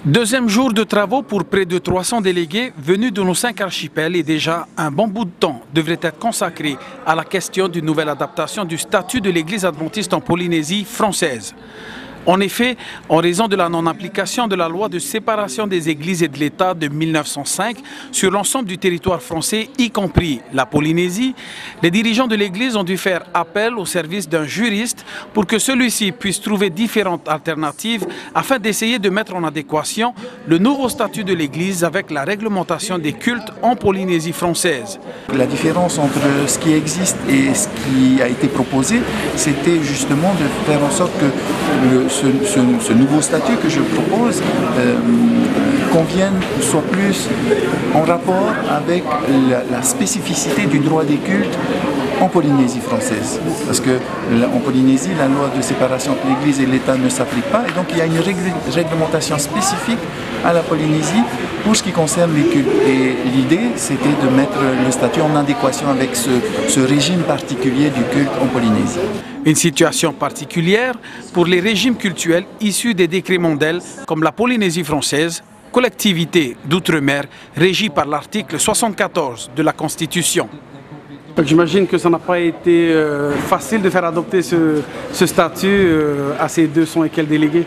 Deuxième jour de travaux pour près de 300 délégués venus de nos 5 archipels et déjà un bon bout de temps devrait être consacré à la question d'une nouvelle adaptation du statut de l'Église adventiste en Polynésie française. En effet, en raison de la non-application de la loi de séparation des églises et de l'État de 1905 sur l'ensemble du territoire français, y compris la Polynésie, les dirigeants de l'Église ont dû faire appel au service d'un juriste pour que celui-ci puisse trouver différentes alternatives afin d'essayer de mettre en adéquation le nouveau statut de l'Église avec la réglementation des cultes en Polynésie française. La différence entre ce qui existe et ce qui a été proposé, c'était justement de faire en sorte que ce nouveau statut que je propose soit plus en rapport avec la spécificité du droit des cultes en Polynésie française. Parce qu'en Polynésie, la loi de séparation entre l'Église et l'État ne s'applique pas et donc il y a une réglementation spécifique à la Polynésie pour ce qui concerne les cultes. Et l'idée, c'était de mettre le statut en adéquation avec ce régime particulier du culte en Polynésie. Une situation particulière pour les régimes cultuels issus des décrets mondiaux comme la Polynésie française, collectivité d'outre-mer régie par l'article 74 de la Constitution. J'imagine que ça n'a pas été facile de faire adopter ce statut à ces 200 et quelques délégués.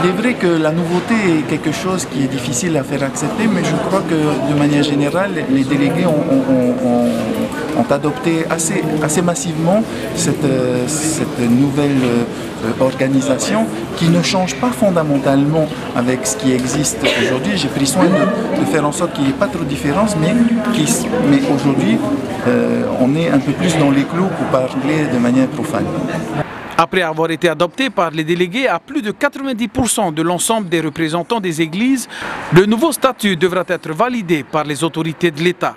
Il est vrai que la nouveauté est quelque chose qui est difficile à faire accepter, mais je crois que de manière générale, les délégués ont adopté assez massivement cette nouvelle organisation qui ne change pas fondamentalement avec ce qui existe aujourd'hui. J'ai pris soin de faire en sorte qu'il n'y ait pas trop de différence, mais aujourd'hui, on est un peu plus dans les clous pour parler de manière profane. Après avoir été adopté par les délégués à plus de 90% de l'ensemble des représentants des églises, le nouveau statut devra être validé par les autorités de l'État.